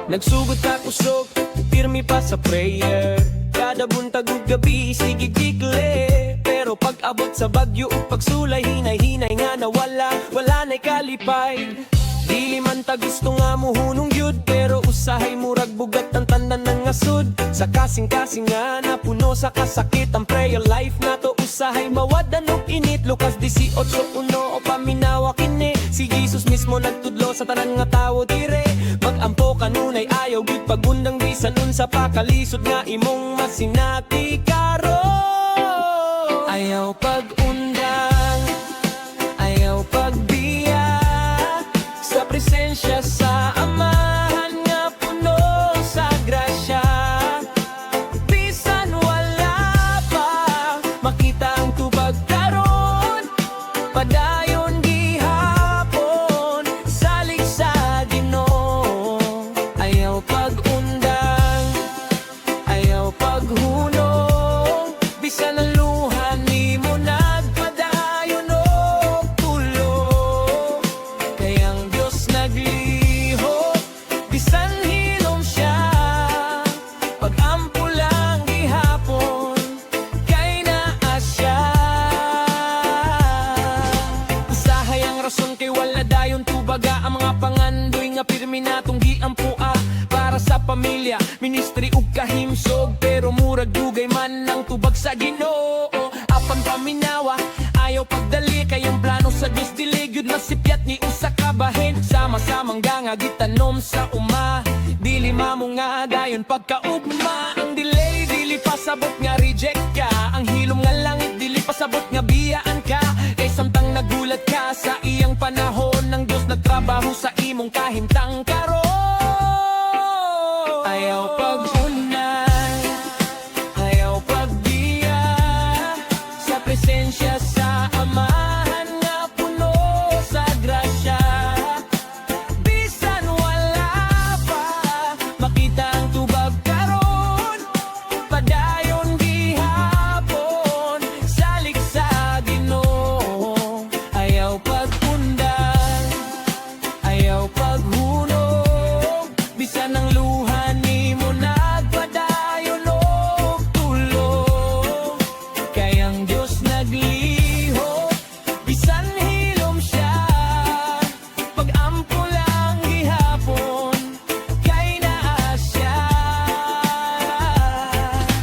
Nagsugod ka kusog, pirmi pa sa prayer. Kada buntag ug gabi, sige gikle. Pero pag abot sa bagyo ug pagsulay, hinay-hinay nga nawala, wala na'y kalipay. Dili man ta gusto nga muhunong yun, pero usahay murag bugat ang tanan ng asud. Sa kasing-kasing nga napuno sa kasakit, ang prayer life na to usahay mawadan og init. Lucas 18:1 o paminawa kini, si Jesus mismo nagtudlo sa tanan nga tawo dire. Mag-ampo kanunay ayaw gid pagundang bisan unsa pa kalisod nga imong masinati karon. Ayaw pag-undang, ayaw pagbiya sa presensya sa amahan nga puno sa grasya. Bisan wala pa makita ang tubag karon, padayon gihapon salig sa Ginoo. Ayaw pag-undang, ayaw paghunong, bisan ang luha nimo nagpadayon og tulong. Kayang Diyos naglihok, bisan hilom siya, pag-ampo lang gihapon, kay naa siya. Usahay ang rason kay wala dayon tubaga, ang mga pangandoy nga pirmi natong giampua. Para sa pamilya, ministry ug kahimsog, pero murag dugay man ang tubag sa Ginoo. Apan paminawa, ayaw pagdali, kayang plano sa Diyos dili gyud masipyat ni usa ka bahin. Sama-samang ganga gitanom sa uma, dili mamo nga dayon pagkaugma. Ang delay dili pasabot nga reject ka, ang hilom nga langit dili pasabot nga biyaan ka. Kay samtang nagulat ka sa iyang panahon, ng Diyos nagtrabaho sa imong kahimtang karon. Ayaw pag-unay, ayaw pagbiya sa presensya sa amahan nga puno sa grasya. Bisan wala pa makita ang tubag karon, padayon gihapon salig sa Ginoo. Ayaw pag-undang, ayaw paghunong, bisan ang luha nimo nagpadayon og tulong. Kayang Diyos naglihok, bisan hilom siya, pag-ampo lang gihapon, kay naa siya.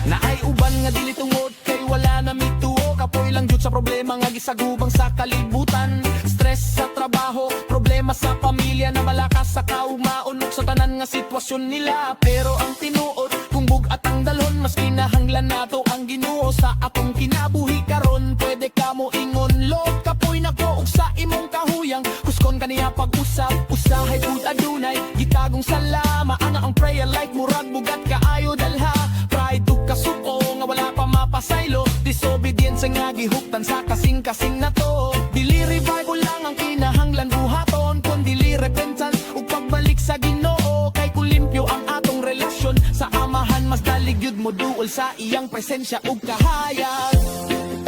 Naay uban nga dili tungod kay wala na mituo, kapoy lang jud sa problema nga gisagubang sa kalibutan. Stress sa trabaho, problema sa pamilya, na malakas sa kaugmaon ug sa tanan nga sitwasyon nila. Pero ang tinuod, kung bugat ang dalhon, mas kinahanglan nato ang Ginoo sa atong kinabuhi karon. Pwede ka mo ingon, Lord, kapoy nako ug sa imong kahuyang, kuskon kaniya pag-usap, usahay pud adunay gitagong salama. Ana ang prayer life murag bugat kaayo dalha, pride ug kasuko nga wala pa mapasaylo, disobedience nga gihuptan sa kasing-kasing na to. Dili revival lang ang kinahanglan buhaton, kun dili repentance ug pagbalik sa Ginoo. Kay kulimpyo ang atong relasyon sa amahan, Salig yun mo duol sa iyang presensya ug kahayag.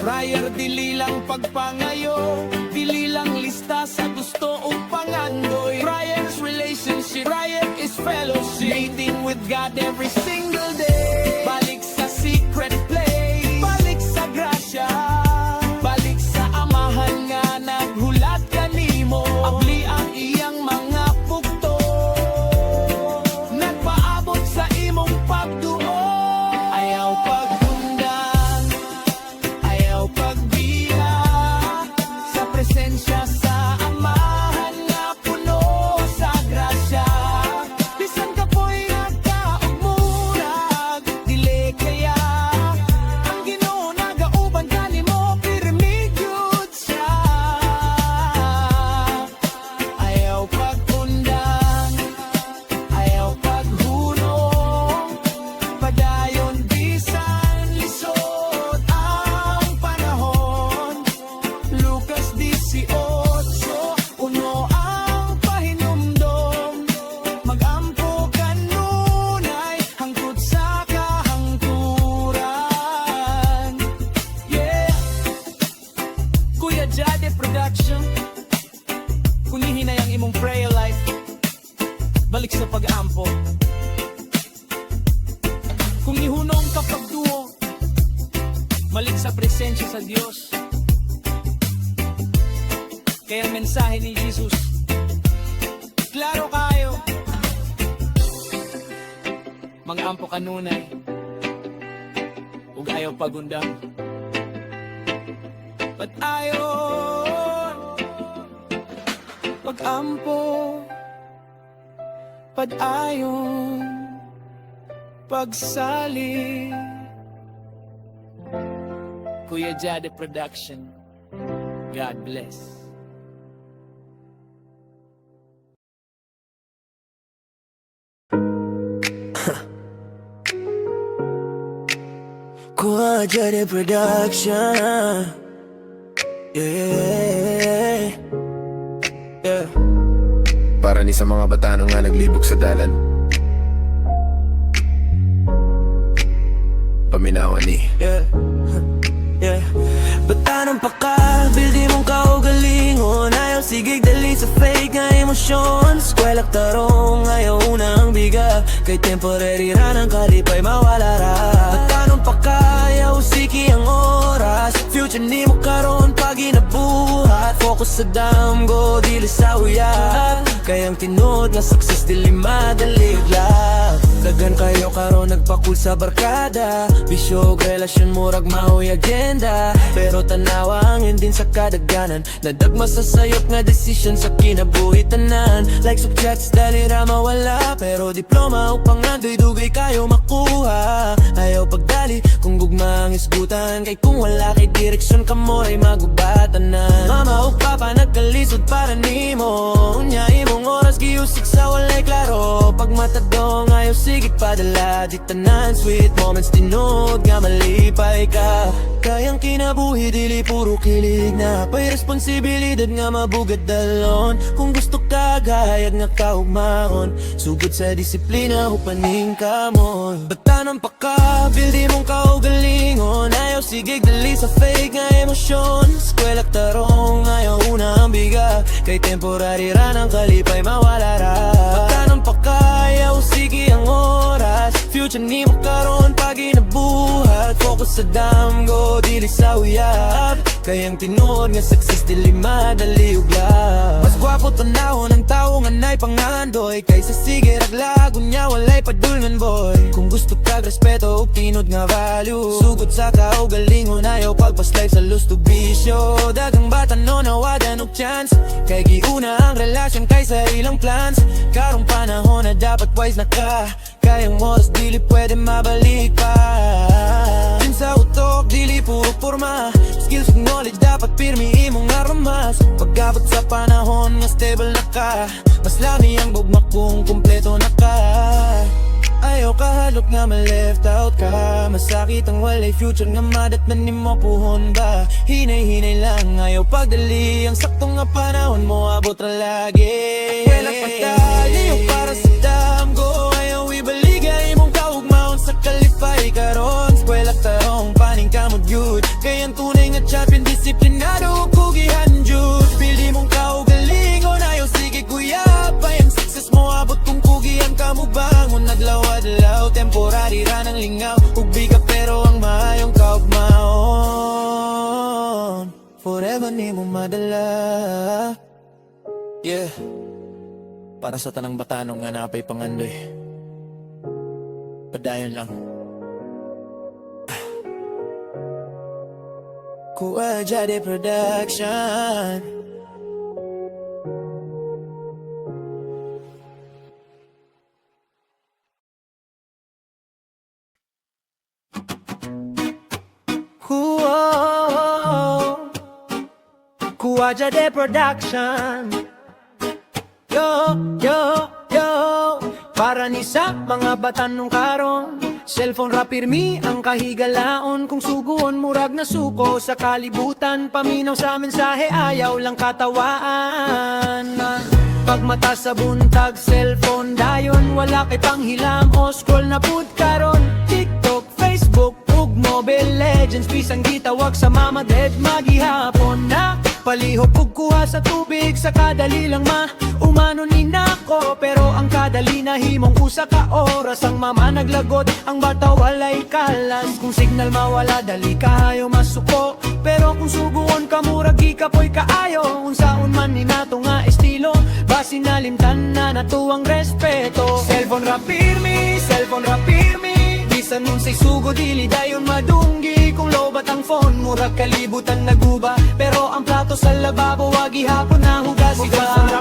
Prior dili lang pagpangayo, dili lang lista sa gusto ug pangandoy. Prior is relationship, prior is fellowship, meeting with God every single day. Balik sa secret place, balik sa grasya, balik sa amahan nga naghulat kanimo. Abli ang iyang mga pugto, nagpaabot sa imong pagduo. Ayaw pagkundan, ayaw pagbiya, sa presensya sa amahan nga puno sa grasya. Bisan ka po'y nagkaugmurag, dili kaya ang Ginoo nagauban kanimo, pirmi gyud siya. Ayaw pagkundan, ayaw paghunong, padayon bisan lisod ang panahon. Lucas 18, uno ang pahinumdom, magampo kanunay hangtod sa kahangturan. Yeah, Kuya Jade Production, kung hihinay ang imong prayer life, balik sa pag-ampo. Kung ihunong ka pagduo, balik sa presensya sa Diyos. Kaya ang mensahe ni Jesus, klaro kayo, mag-ampo kanunay, ug ayaw pagundang. Padayon, pag-ampo, padayon, pagsali. Kuya Jade Production, God bless. Kuha Jade Production. Yeah. Yeah. Para ni sa mga bata nga naglibog sa dalan, paminawan ni Yeah. Yeah. Bata ng paka, bildi mong kaugalingon. Ayaw sigig dali sa fake nga emosyon. Eskwelak tarong, ayaw unang biga. Kay temporary ra ng kalipay mawala ra. Bata ng paka, ayaw siki ang oras. Future ni mo karon pag inabuhat. Focus sa damgo, dili sa uyab. Kayang tinod nga success dili madali lang. Dagan kayo karon nagpakul sa barkada. Bisyo relasyon murag mao'y agenda. Pero tanawa ang din sa kadaganan. Nadagma sa sayop nga decision sa kinabuhi tanan. Like subjects dali ra mawala. Pero diploma o pangandoy dugay kayo makuha. Ayaw pagdali kung gugma ang isgutan. Kay kung wala kay direksyon ka mo ay magubatan na. Mama o papa nagkalisod para nimo. Unya imong oras giusik sa walay klaro. Pag matadong ayaw sigit padala. Di tanan sweet moments tinod nga malipay ka. Kayang kinabuhi dili puro kilig na pay responsibilidad nga mabugad dalon. Kung gusto ka gayag nga kaugmaon, sugod sa disiplina upaning ka mo. Bata ng paka, bildi mong kaugalingon. Ayaw sigig dali sa fake nga emosyon. Eskwelak tarong, ayaw unang biga. Kay temporary ra ng kalipay mawala ra. Bata ng paka, ayaw sige ang oras. Future ni mo karon pag inabuhat. Focus sa damgo, dili sa uyab. Kayang tinuod nga success dili madali ug love. Mas gwapo tanawon ang tao nga nay pangandoy. Kaysa sige raglago niya walay padulngan boy. Kung gusto kag respeto ug tinod nga value, sugod sa kaugalingon ayaw pagpaslay sa lust ug bisyo. Dagang bata no nawadan og chance. Kay giuna ang relasyon kaysa ilang plans. Karong panahon na dapat wise na ka. Kayang oras dili pwede mabalik pa. Din sa utok dili puro forma. Skills ug knowledge dapat pirmi imong aramas. Pag-abot sa panahon nga stable na ka, mas lami ang bugma kung kumpleto na ka. Ayaw kahalok nga ma-left out ka. Masakit ang walay future nga madatnan ni mo puhon ba. Hinay-hinay lang, ayaw pagdali. Ang saktong nga panahon mo abot ra lagi. Well, pagdali para sa damgo. Ayaw ibaligay mong kaugmaon sa kalipay lingaw ug biga pero ang maayong kaugmaon forever nimo madala. Yeah, para sa tanang batanong nga napay pangandoy, padayon lang. Kuha Jade Production. Kuha Jade Production. Yo, yo, yo. Para ni sa mga batanong karong cellphone rapirmi ang kahigalaon. Kung suguon murag na suko sa kalibutan, paminaw sa mensahe ayaw lang katawaan. Pag mata sa buntag cellphone dayon, wala kay panghilam o scroll na pud karon. TikTok, Facebook, ug Mobile Legends, bisang gitawag sa mama dead magihapon na. Palihok ug kuha sa tubig sa kadali lang umano ni nako. Pero ang kadali na himong usa ka oras, ang mama naglagot, ang bata walay kalas. Kung signal mawala dali kayo masuko, pero kung suguon ka murag kapoy kaayo. Unsaon man ni nato nga estilo, basi nalimtan na natuwang respeto. Cellphone rapirmi, bisan nun say sugo dili dayon madunggi. Kung lobat ang phone murag kalibutan naguba, pero ang plato sa lababo wagi hapon na hugasiga.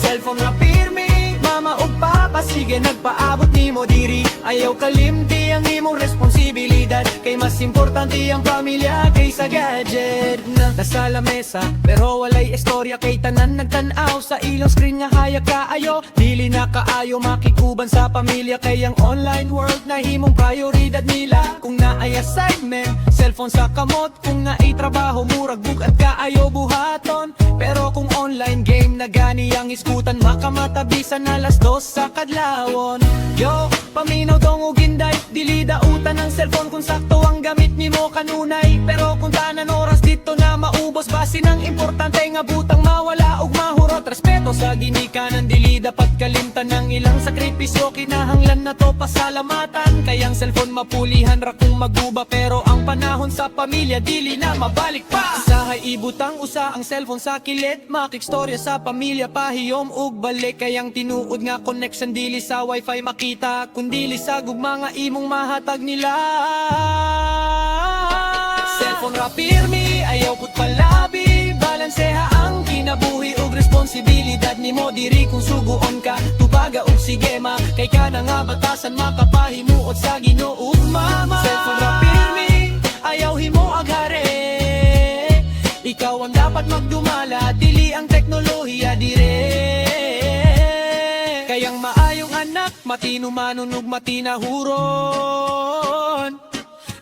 Cellphone rapirmi, mama ug papa sige nagpaabot nimo diri. Ayaw kalimti ang imong responsibilidad, kay mas importante ang pamilya kaysa gadget. Nasa lamesa pero walay istorya, kay tanan nagtan-aw sa ilang screen nga hayag kaayo. Dili na kaayo makikuban sa pamilya, kay ang online world na himong prioridad nila. Kung naay assignment, cellphone sa kamot. Kung naay trabaho, murag bugat kaayo buhaton. Pero kung online game na gani ang iskutan, makamatabisan alas 2 sa kadlawon. Yo, paminaw dong uginday, dili dautan ang cellphone kung sakto ang gamit nimo kanunay. Pero kung tanan oras dito na maubos, basin ang importante nga butang mawala ug mahurot. Respeto sa ginikanan, dili dapat kalimtan ng ilang sakripisyo. Kinahanglan na to pasalamatan, kay ang cellphone mapulihan ra kung maguba. Pero ang panahon sa pamilya dili na mabalik pa. Sahay ibutang usa ang cellphone sa kilid, makikstorya sa pamilya pahiyom ug balik. Kay ang tinuod nga connection dili sa wifi makita, kundili sa gugma nga imong mahatag nila. Cellphone rapirmi, ayaw put palabi, balanseha ang kinabuhi ug responsibilidad nimo diri. Kung suguon ka tubaga ug sigema, kay kana nga batasan makapahimuot sa Ginoo ug mama. Cellphone rapirmi, ayaw himo aghare, ikaw ang dapat magdumala, dili ang teknolohiya dire. Kayang maayong anak, matino manunug matinahuron.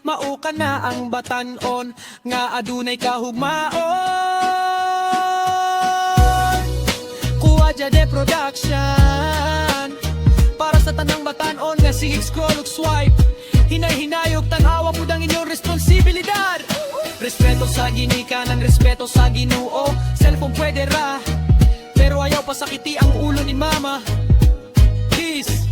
Mauka na ang batanon, nga adunay kahugmaon. Kuha Jade Production, para sa tanang batanon nga sige scroll ug swipe. Hinay-hinayog tanawa pud ang inyong responsibilidad. Respeto sa ginikanan, respeto sa Ginoo. Cellphone pwede ra, pero ayaw pasakiti ang ulo ni mama. Please,